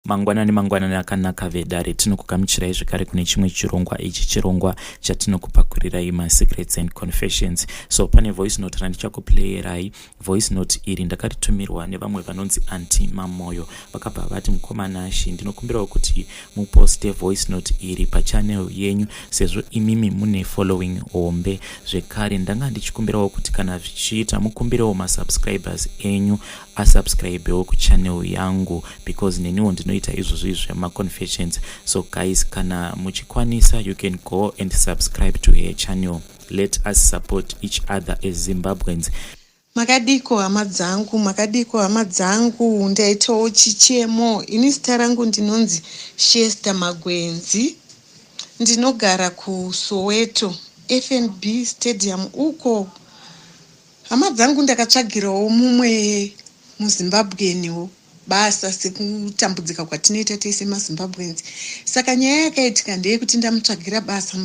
Mangwanani akanaka vedare tinokugamuchirai zvekare kune chimwe chirongwa. Ichi chirongwa chatinokupakulirai ma-secrets and confessions. So pane voice note randichakuplayerai. Voice note iri ndakaritumirwa nevamwe vanonzi anti mamoyo. Vakabva vati mukomana Shi, ndinokumbirawo kuti muposte voice note iri pachannel yenyu sezvo imimi mune following hombe. Zvekare ndanga ndichikumbirawo kuti kana zvichiita mukumbirewo masubscribers enyu asubscribewo kuchannel yangu because neniwo ndinoita izvozvo zvemaconfessions. So guys, kana muchikwanisa you can go and subscribe to her channel. Let us support each other as Zimbabweans. Makadiko hama dzangu, ndaitawo chichemo. Ini zita rangu ndinonzi Shesta Magwenzi. Ndinogara ku Soweto FNB Stadium uko. Hama dzangu ndakatsvagirawo mumwe muZimbabweaniwo basa sekutambudzika kwatinoita tese maZimbabweans. Saka nyaya yakaitika ndeyekuti ndamutsvagira basa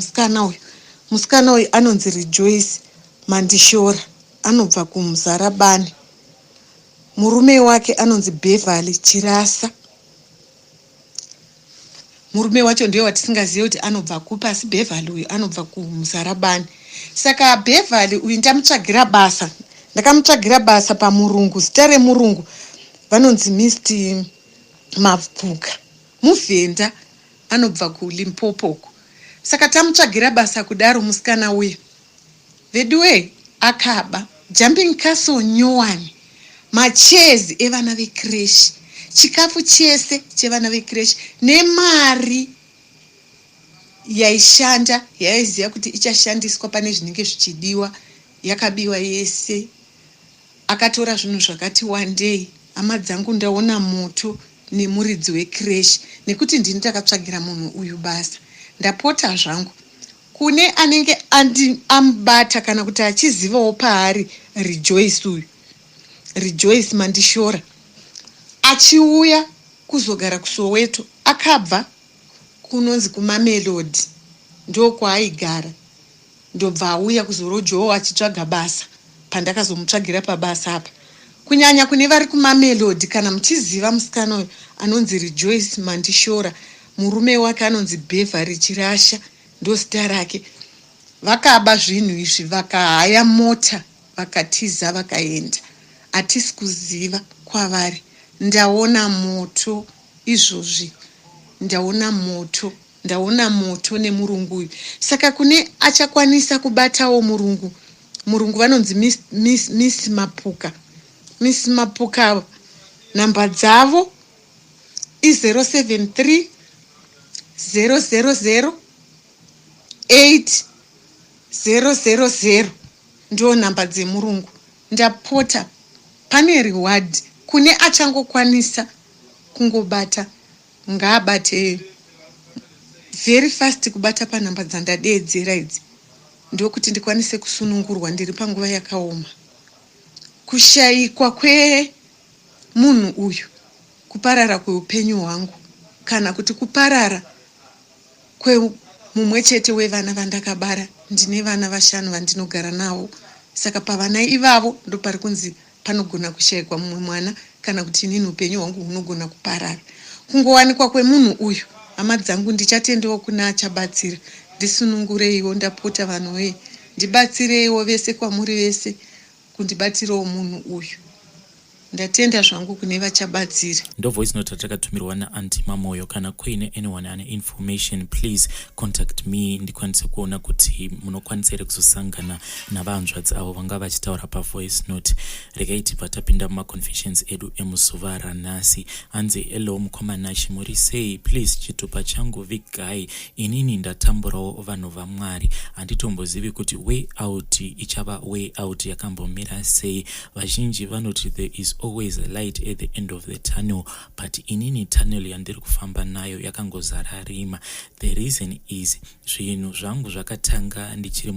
musikana uyu anonzi Rejoice Mandishora, anobva kuMuzarabani. Murume wake anonzi Beverly Chirasa. Murume wacho ndiye watisingazive kuti anobva kupi, asi Beverly uyu anobva kuMuzarabani. Saka Beverly uyu ndamutsvagira basa. Ndakamutsvagira basa paMurungu, zita remurungu vanonzi Mr. Mavhuka, muvhenda, anobva kuLimpopo. Saka tamutsvagira basa kudaro musikana uyu. Veduwe akaba jumping castle nyowani, machezi evana vekreshi, chikafu chese chevana vekreshi, nemari yaishanda, yaiziva kuti ichashandiswa pane zvinenge zvichidiwa, yakabiwa yese. Akatora zvinhu zvakati wandei. Hama dzangu ndaona moto nemuridzi wekreshi, nekuti ndini ndakatsvagira munhu uyu basa. Ndapota zvangu kune anenge amubata kana kuti achizivawo paari Rejoice uyu, Rejoice Mandishora, achiuya kuzogara kuSoweto. Akabva kunonzi kuMamelodi, ndokwaigara, ndobva auya kuzorojawo achitsvaga basa pandakazomutsvagira pabasa apa. Kunyanya kune vari kuMamelodi, kana muchiziva musikana uyu anonzi Rejoice Mandishora, murume wake anonzi Beverly Chirasha, ndozita rake. Vakaba zvinhu izvi, vakahaya mota, vakatiza vakaenda. Hatisi kuziva kwavari. Ndaona moto izvozvi, ndaona moto nemurungu uyu. Saka kune achakwanisa kubatawo murungu vanonzi Miss Mapuka. Miss Mapuka namba dzavo i073 000 8000. Ndio namba dzemurungu. Ndapota pane reward kune achangokwanisa kungobata, ngaabate very fast kubata panhamba dzandadeedzera idzi, ndokuti ndikwanise kusunungurwa ndiri panguva yakaoma. Kushayikwa kwemunhu uyu, kuparara kweupenyu hwangu, kana kuti kuparara kwemumwe chete wevana vandakabara. Ndine vana 5 vandinogara navo. Saka pavana ivavo ndo pari kunzi panogona kushayikwa mumwe mwana, kana kuti inini upenyu hwangu hunogona kuparara. Kungowanikwa kwemunhu uyu, hama dzangu, ndichatendewo kuna achabatsira. Ndisunungureiwo, ndapota vanhu wee, ndibatsireiwo vese, kwamuri vese kundibatirawo munhu uyu. Ndatenda zvangu kune vachabatsira. Ndo voice note ratakatumiriwa naanti mamoyo. Kana kuine anyone ane information, please contact me ndikwanise kuona kuti munokwanisa here kuzosangana navanzvadzi avo vanga vachitaura pavoice note. Regai tibva tapinda mumaconfessions edu emuzuva ranhasi. Anzi hello mukomana Shi, muri sei? Please chitupa changu vigai, inini ndatamburawo vanhu vaMwari. Handitombozivi kuti way out ichava way out yakambomira sei. Vazhinji vanoti there is always a light at the end of the tunnel, but inini tunnel yandiri kufamba nayo yakangozara rima. The reason is zvinhu zvangu zvakatanga ndichiri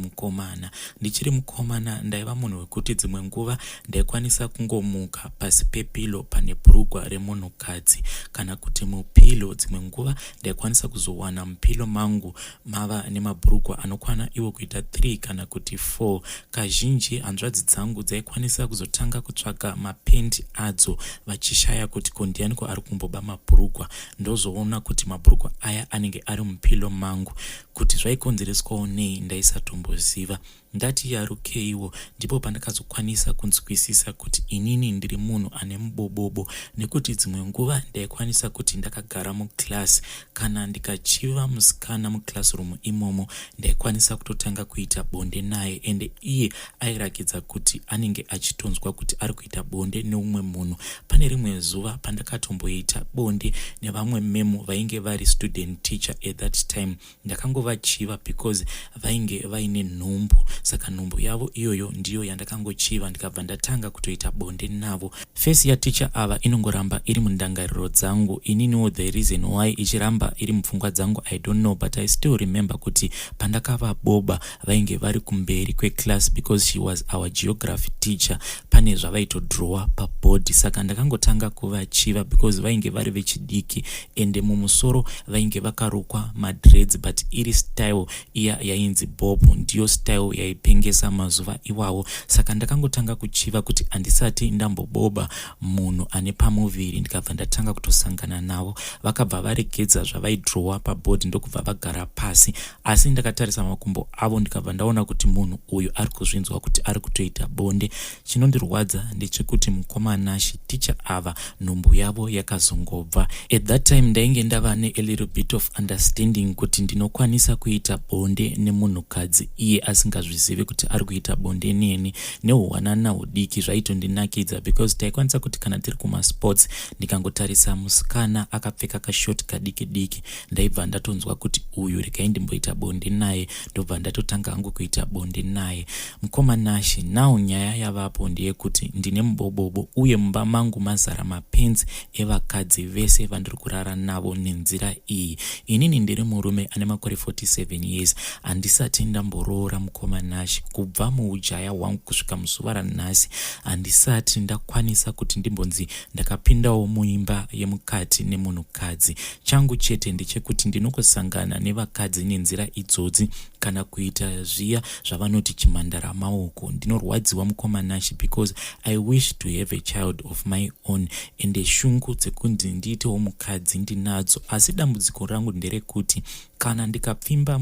mukomana ndaiva munhu wekuti dzimwe nguva ndaikwanisa kungomuka pasi pepilo pane bhurugwa remunhukadzi, kana kuti mupilo dzimwe nguva ndaikwanisa kuzowana mupilo mangu mava nemabhurugwa anokwana iwo kuita 3 kana kuti 4. Kazhinji hanzvadzi dzangu dzaikwanisa kuzotanga kutsvaga mapendi mafrendi adzo vachishaya kuti kondianiko ari kumboba mabhurugwa, ndozoona kuti mabhurugwa aya anenge ari mupilo mangu. Kuti zvaikonzereswawo nei ndaisatomboziva. Ndati yarukeiwo ndipo pandakazokwanisa kunzwisisa kuti inini ndiri munhu ane mubobobo, nekuti dzimwe nguva ndaikwanisa kuti ndakagara muklasi kana ndikachiva musikana muklasroom imomo ndaikwanisa kutotanga kuita bonde naye, ende iye airakidza kuti anenge achitonzwa kuti ari kuita bonde neumwe munhu. Pane rimwe zuva pandakatomboita bonde nevamwe memo vainge vari student teacher at that time. Ndakangovachiva because vainge vaine nhumbu, saka nhumbu yavo iyoyo ndiyo yandakangochiva ndikabva ndatanga kutoita bonde navo. Face ya teacher ava inongoramba iri mundangariro dzangu. Ininiwo the reason why ichiramba iri mupfungwa dzangu I don't know, but I still remember kuti pandakavaboba vainge vari kumberi kweclass because she was our geography teacher. Pane zvavaitodrowa paboard, saka ndakangotanga kuvachiva because vainge vari vechidiki ende mumusoro vainge vakarukwa madreads, but iri style iya yainzi bob ndiyo style yaipengesa mazuva iwawo. Saka ndakangotanga kuchiva kuti handisati ndamboboba munhu ane pamuviri, ndikabva ndatanga kutosangana navo. Vakabva varegedza zvavaidrowa paboard ndokubva vagara pasi, asi ndakatarisa makumbo avo ndikabva ndaona kuti munhu uyu ari kuzvinzwa kuti ari kutoita bonde. Chinondirwadza ndechekuti mukomanashi teacher ava nhumbu yavo yakazongobva. At that time ndainge ndava a little bit of understanding kuti ndinokwanisa kuita bonde nemunhukadzi iye asingazvizivi kuti ari kuita bonde neni. Neuhwanana hudiki zvaitondinakidza because taikwanisa kuti kana tiri kumasports ndikangotarisa musikana akapfeka kashoti kadiki diki ndaibva ndatonzwa kuti uyu rekai ndimboita bonde naye, ndobva ndatotanga hangu kuita bonde naye. Mukomanashi nawo nyaya yavapo ndeyekuti ndine mubobobo uye mumba mangu mazara mapenzi evakadzi vese vandiri kurara navo nenzira iyi. Inini ndiri murume ane makore 47 years, handisati ndamboroora mukomanashi. Kubva muujaya hwangu kusvika muzuva ranhasi handisati ndakwanisa kuti ndimbonzi ndakapindawo muimba yemukati nemunhukadzi. Changu chete ndechekuti ndinokosangana nevakadzi nenzira idzodzi kana kuita zviya zvavanoti chimhandara maoko. Ndinorwadziwa mukomanashi because I wish to have a child of my own, ende shungu dzekunzi ndiitewo mukadzi ndinadzo, asi dambudziko rangu nderekuti kana ndikapfimba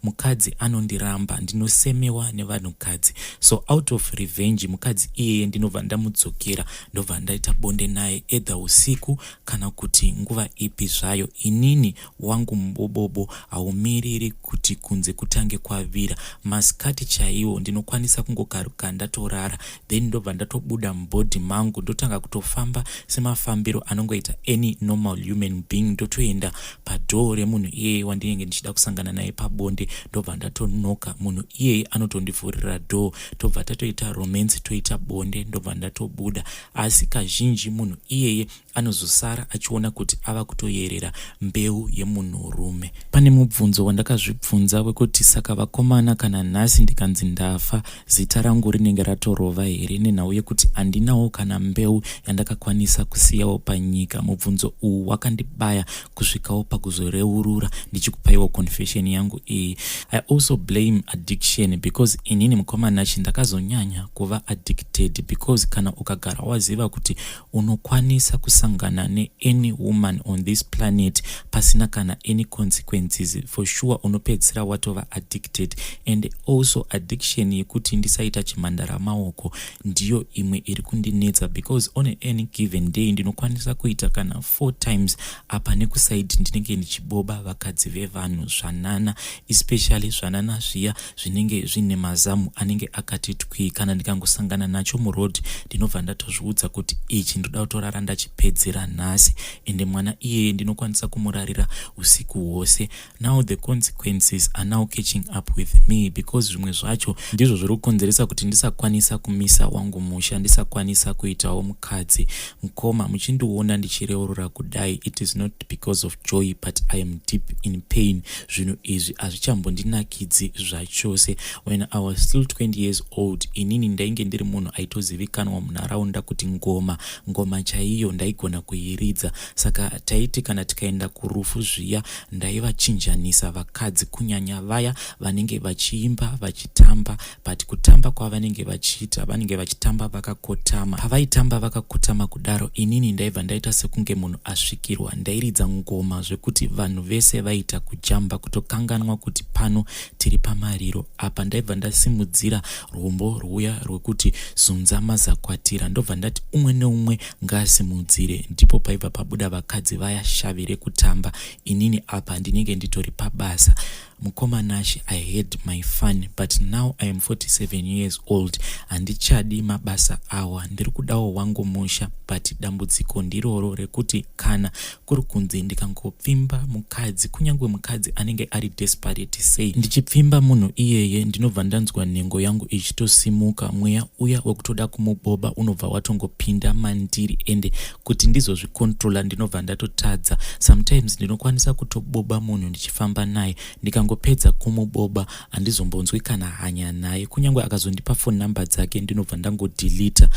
mukadzi anondiramba, ndinosemewa nevanhukadzi. So out of revenge mukadzi iyeye ndinobva ndamudzokera, ndobva ndaita bonde naye either usiku kana kuti nguva ipi zvayo. Inini wangu mubobobo haumiriri kuti kunze kutange kwavira. Masikati chaiwo ndinokwanisa kungokaruka ndatorara, then ndobva ndatobuda mubhodhi mangu ndotanga kutofamba semafambiro anongoita any normal human being, ndotoenda padhoo remunhu iyeye wandinenge ndichida kusangana naye pabonde, ndobva ndatonoka. Munhu iyeye anotondivhurira dhoo, tobva tatoita romance, toita bonde, ndobva ndatobuda. Asi kazhinji munhu iyeye anozosara achiona kuti ava kutoyerera mbeu yemunhurume. Pane mubvunzo wandakazvibvunza wekuti saka vakomana kana nhasi ndikanzi ndafa zita rangu rinenge ratorova here, nenhau yekuti handinawo kana mbeu yandakakwanisa kusiyawo panyika. Mubvunzo uwu wakandibaya kusvikawo pakuzoreurura ndichikupaiwo confession yangu iyi. I also blame addiction because inini mukomanachi ndakazonyanya kuva addicted, because kana ukagara waziva kuti unokwanisa kusangana ne-any woman on this planet pasina kana any consequences, for sure unopedzera watova addicted. And also addiction yekuti ndisaita chimhandara maoko ndiyo imwe iri kundinetsa, because on any given day ndinokwanisa kuita kana 4 times apa nekusaidi ndinenge ndichiboba vakadzi vevanhu zvanana, especially zvanana zviya zvinenge zvine mazamu anenge akati twi. Kana ndikangosangana nacho muroad ndinobva ndatozviudza kuti ichi ndoda kutorara ndachipedzera nhasi, ende mwana iyeye ndinokwanisa kumurarira usiku hwose. Now the consequences are now catching up with me, because zvimwe zvacho ndizvo zviri kukonzeresa kuti ndisakwanisa kumisa wangu musha, ndisakwanisa kuitawo mukadzi. Mukoma muchindiona ndichireurura kudai, it is not because of joy but I am deep in pain. Zvinhu izvi hazvichambondinakidzi zvachose. When I was still 20 years old, inini ndainge ndiri munhu aitozivikanwa munharaunda kuti ngoma chaiyo ndaigona kuiridza. Saka taiti kana tikaenda kurufu zviya ndaivachinjanisa vakadzi, kunyanya vaya vanenge vachiimba vachitamba, but kutamba kwavanenge vachiita vanenge vachitamba vakakotama. Pavaitamba vakakotama kudaro, inini ndaibva ndaita sekunge munhu asvikirwa. Ndairidza ngoma zvekuti vanhu vese vaita kujamba, kutokanganwa kuti pano tiri pamariro. Apa ndaibva ndasimudzira rwombo rwuya rwekuti zunza mazakwatira. Ndobva ndati umwe neumwe ngaasimudzire. Ndipo paibva pabuda vakadzi vaya shavi rekutamba. Inini apa ndinenge nditori pabasa. Mukomanashi, I had my fun, but now I am 47 years old. Handichadi mabasa awa, ndiri kudawo wangu musha, but dambudziko ndiroro rekuti kana kuri kunzi ndikangopfimba mukadzi, kunyangwe mukadzi anenge ari desperate sei, ndichipfimba munhu iyeye ndinobva ndanzwa nhengo yangu ichitosimuka. Mweya uya wekutoda kumuboba unobva watongopinda mandiri, ende kuti ndizozvikontrola ndinobva ndatotadza. Sometimes ndinokwanisa kutoboba munhu ndichifamba naye, ndikangopedza kumuboba handizombonzwi kana hanya naye. Kunyangwe akazondipa phone number dzake ndinobva ndangodelita.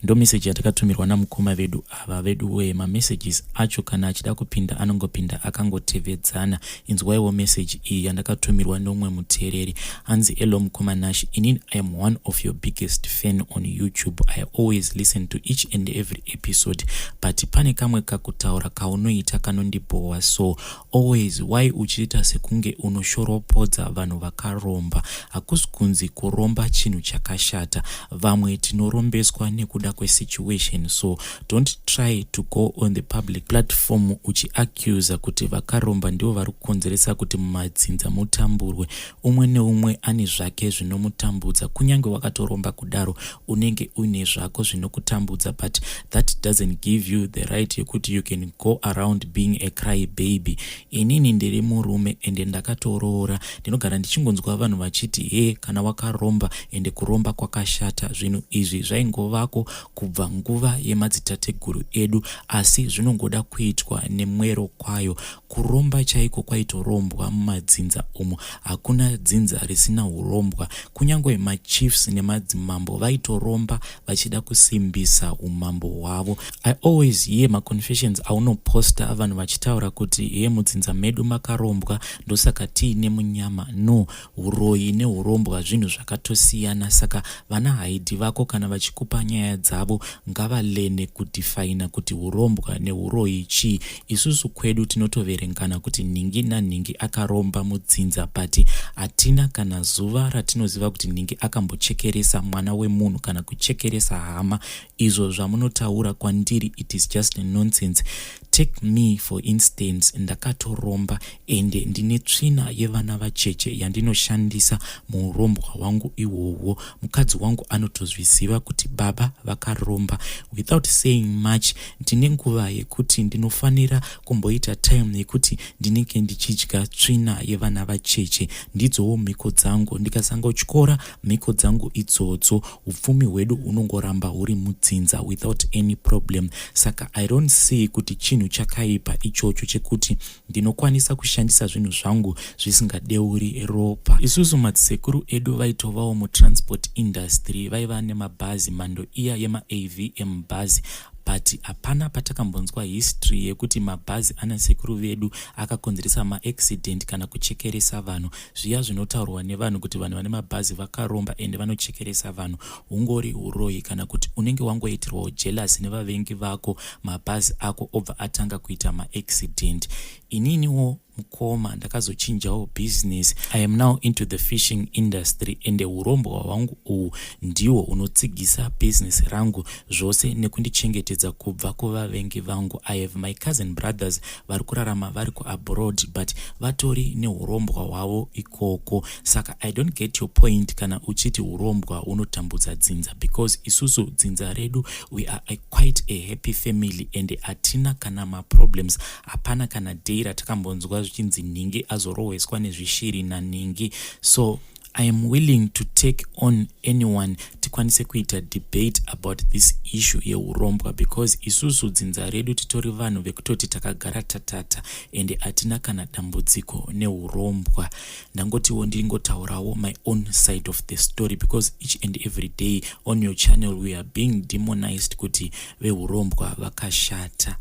Ndo message yatakatumirwa namukoma vedu ava vedu messages acho kana achida kupinda anongopinda akangotevedzana. Inzwaiwo message iyi yandakatumirwa nomwe muteereri. Hanzi hello Mukomanashi, inini I am one of your biggest fan on YouTube. I always listen to each and every episode, but pane kamwe kakutaura kaunoita kanondibowa. So always why uchiita sekunge unoshoropodza vanhu vakaromba. Hakusi kunzi kuromba chinhu chakashata, vamwe tinorombeswa nekuda situation. So don't try to go on the public platform uchiaccuse kuti vakaromba ndivo vari kukonzeresa kuti mumadzinza mutamburwe. Umwe neumwe ane zvake zvinomutambudza. Kunyange wakatoromba kudaro unenge uine zvako zvinokutambudza, but that doesn't give you the right yekuti you can go around being a cry baby. Inini ndiri murume ende ndakatoroora. Ndinogara ndichingonzwa vanhu vachiti kana wakaromba ende kuromba kwakashata. Zvinhu izvi zvaingovako kubva nguva yemadzitateguru edu, asi zvinongoda kuitwa nemwero kwayo. Kuromba chaiko kwaitorombwa mumadzinza umo. Hakuna dzinza risina urombwa. Kunyangwe machiefs nemadzimambo vaitoromba vachida kusimbisa umambo hwavo. I always hear maconfessions aunoposta vanhu vachitaura kuti mudzinza medu makarombwa ndosaka tiine munyama. No, uroyi neurombwa zvinhu zvakatosiyana. Saka vana haidhi vako kana vachikupa nyaya dzavo ngavalene kudifaina kuti urombwa neuroyi chii. Isusu kwedu tinotoverengana kuti ningi naningi akaromba mudzinza, but hatina kana zuva ratinoziva kuti ningi akambochekeresa mwana wemunhu kana kuchekeresa hama. Izvo zvamunotaura kwandiri, it is just nonsense. Take me for instance, ndakatoromba ende ndine Tsvina Yevana Vacheche yandinoshandisa muurombwa wangu iwowo. Mukadzi wangu anotozviziva kuti baba vakaromba. Without saying much, ndine nguva yekuti ndinofanira kumboita time yekuti ndinenge ndichidya Tsvina Yevana Vacheche. Ndidzowo mhiko dzangu. Ndikasangotyora mhiko dzangu idzodzo, upfumi hwedu unongoramba huri mudzinza without any problem. Saka I don't see kuti chinhu chakaipa ichocho chekuti ndinokwanisa kushandisa zvinhu zvangu zvisingadeuri ropa. Isusu madzsekuru edu vaitovawo mutransport industry, vaiva nemabhazi mhando iya yema-AVM bhazi, but hapana patakambonzwa history yekuti mabhazi ana sekuru vedu akakonzeresa maaccident kana kuchekeresa vanhu. Zviya zvinotaurwa nevanhu kuti vanhu vane mabhazi vakaromba ende vanochekeresa vanhu, hungori uroyi kana kuti unenge wangoitirwawo jealous nevavengi vako, mabhazi ako obva atanga kuita maaccident. Ininiwo mukoma ndakazochinjawo business. I am now into the fishing industry ende urombwa hwangu uhu ndiwo unotsigisa business rangu zvose nekundichengetedza kubva kuvavengi vangu. I have my cousin brothers vari kurarama vari kuabroad, but vatori neurombwa hwavo ikoko. Saka I don't get your point kana uchiti urombwa unotambudza dzinza, because isusu dzinza redu we are quite a happy family ende hatina kana maproblems. Hapana kana day ratakambonzwa zvichinzi ningi azoroweswa nezvishiri naningi. So I am willing to take on anyone tikwanise kuita debate about this issue yeurombwa, because isusu dzinza redu titori vanhu vekutoti takagara tatata ende hatina kana dambudziko neurombwa. Ndangotiwo ndingotaurawo my own side of the story, because each and every day on your channel we are being demonized kuti veurombwa vakashata.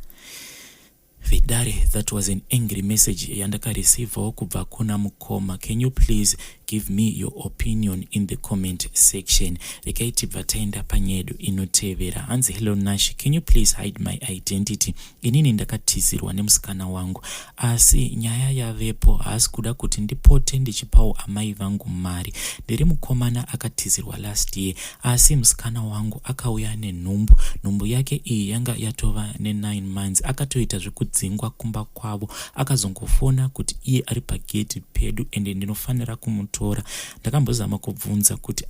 Vedare, that was an angry message yandakareceivawo kubva kuna mukoma. Can you please give me your opinion in the comment section? Regai tibva taenda panyedu inotevera. Hanzi, hello Nash, can you please hide my identity? Inini ndakatizirwa nemusikana wangu, asi nyaya yavepo haasi kuda kuti ndipote ndichipawo amai vangu mari. Ndiri mukomana akatizirwa last year, asi musikana wangu akauya nenhumbu. Nhumbu yake iyi yanga yatova ne9 months. Akatoita zvekudzingwa kumba kwavo, akazongofona kuti iye ari pageti pedu ende ndinofanira kumutora. Ndakambozama kubvunza kuti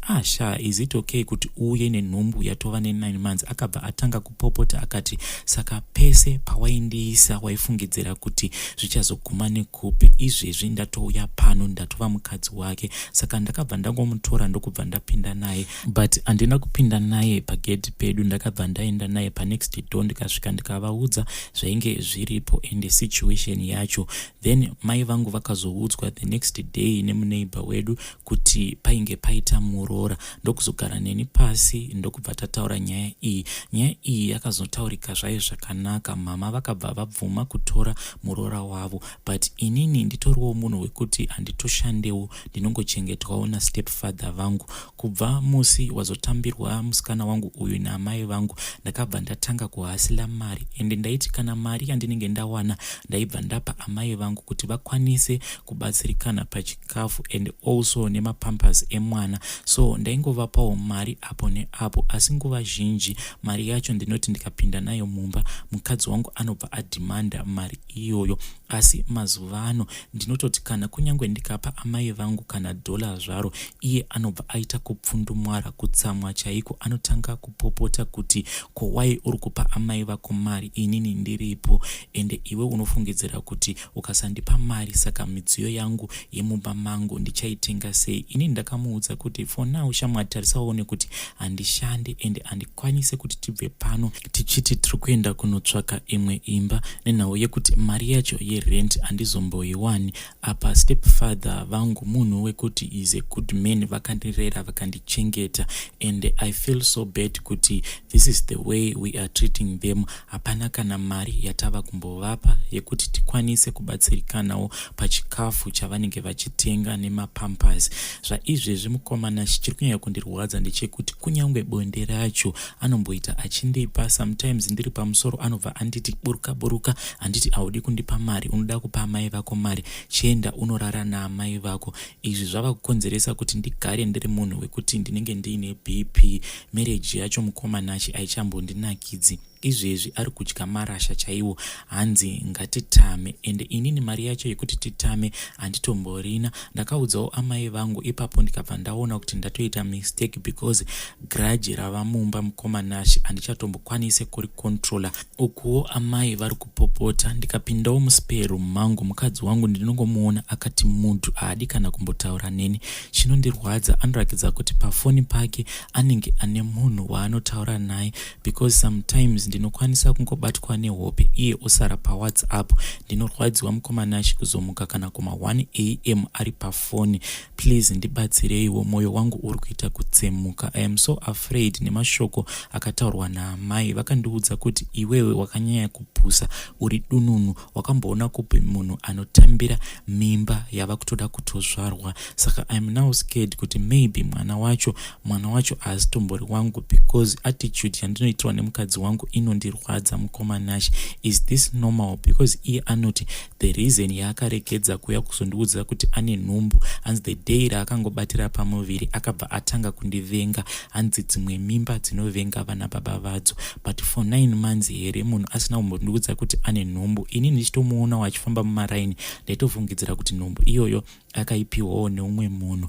is it okay kuti uye nenhumbu yatova ne9 months? Akabva atanga kupopota akati, saka pese pawaindiisa waifungidzira kuti zvichazoguma nekupi? Izvezvi ndatouya pano ndatova mukadzi wake. Saka ndakabva ndangomutora ndokubva ndapinda naye, but handina kupinda naye pageti pedu. Ndakabva ndaenda naye panext door ndikasvika ndikavaudza zvainge zviripo ende situation yacho. Then mai vangu vakazoudzwa the next day nemuneighbor wedu kuti painge paita murora. Ndokuzogara neni pasi ndokubva tataura nyaya iyi. Nyaya iyi yakazotaurika zvayo zvakanaka. Mama vakabva vabvuma kutora murora wavo, but inini nditoriwo munhu wekuti handitoshandewo, ndinongochengetwawo nastepfather vangu. Kubva musi wazotambirwa musikana wangu uyu naamai vangu, ndakabva ndatanga kuhasila mari, ende ndaiti kana mari yandinenge ndawana ndaibva ndapa amai vangu kuti vakwanise kubatsirikana pachikafu and also nemapampers emwana. So ndaingovapawo mari apo neapo, asi nguva zhinji mari yacho ndinoti ndikapinda nayo mumba mukadzi wangu anobva adhimanda mari iyoyo. Asi mazuva ano ndinototi kana kunyange ndikapa amai vangu kana $1 zvaro, iye anobva aita kupfundumwara, kutsamwa chaiko. Anotanga kupopota kuti why uri kupa amai vako mari inini ndiripo, ende iwe unofungidzira kuti ukasandipa mari saka midziyo yangu yemumba mangu ndichaitenga sei? Ini ndakamuudza kuti for now shamwari tarisaone kuti handishande ende handikwanise kuti tibve pano tichiti tiri kuenda kunotsvaka imwe imba nenhau yekuti mari yacho yerent handizomboiwani. Apa stepfather vangu munhu wekuti is a good man, vakandirera vakandichengeta, and I feel so bad kuti this is the way we are treating them. Hapana kana mari yatava kumbovapa yekuti tikwanise kubatsirikanawo pachikafu chavanenge vachitenga nemapampers. Zvaizvezvi mukomana chiri kunyanya kundirwadza ndechekuti kunyange bonde racho anomboita achindipa, sometimes ndiri pamusoro anobva anditi buruka buruka, handiti haudi kundipa mari, unoda kupa amai vako mari, chienda unorara naamai vako. Izvi zvava kukonzeresa kuti ndigare ndiri munhu wekuti ndinenge ndiine BP. Marriage yacho mukomana haichambondinakidzi. Izvezvi ari kudya marasha chaiwo, hanzi ngatitame, ende inini mari yacho yekuti titame handitomborina. Ndakaudzawo amai vangu ipapo ndikabva ndaona kuti ndatoita mistake, because grudge rava mumba mukomanashi handichatombokwanise kuricontrola. Ukuwo amai vari kupopota. Ndikapindawo muspare room mangu, mukadzi wangu ndinongomuona akati muntu haadi kana kumbotaura neni. Chinondirwadza anorakidza kuti pafoni pake anenge ane munhu waanotaura naye, because sometimes ndinokwanisa kungobatwa nehope iye osara paWhatsApp. Ndinorwadziwa mukomanashi kuzomuka kana kuma 1 AM ari pafoni. Please ndibatsireiwo, mwoyo wangu uri kuita kutsemuka. I am so afraid nemashoko akataurwa naamai. Vakandiudza kuti iwewe wakanyanya kupusa, uri dununu, wakamboona kupi munhu anotambira mimba yava kutoda kutozvarwa. Saka I am now scared kuti maybe mwana wacho haasi tombori wangu, because attitude yandinoitirwa nemukadzi wangu inondirwadza mukomanashi. Is this normal? Because iye anoti the reason yaakaregedza kuuya kuzondiudza kuti ane nhumbu, hanzi the day raakangobatira pamuviri akabva atanga kundivenga. Hanzi dzimwe mimba dzinovenga vana baba vadzo, but for 9 months here munhu asina kumbondiudza kuti ane nhumbu. Ini ndichitomuona wachifamba mumaraini ndaitofungidzira kuti nhumbu iyoyo akaipiwawo neumwe munhu.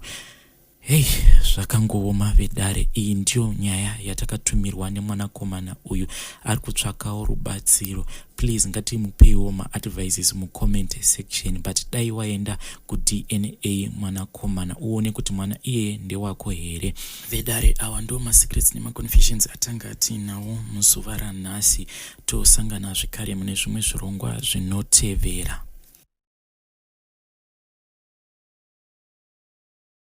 Hei, zvakangooma vedare. Iyi ndiyo nyaya yatakatumirwa nemwanakomana uyu ari kutsvakawo rubatsiro. Please ngatimupeiwo maadvices mucomment section, but dai waenda kuDNA mwanakomana uone kuti mwana iye ndewako here. Vedare, awa ndo masecrets nemaconfessions atanga tinawo muzuva ranhasi. Tosangana zvekare mune zvimwe zvirongwa zvinotevera.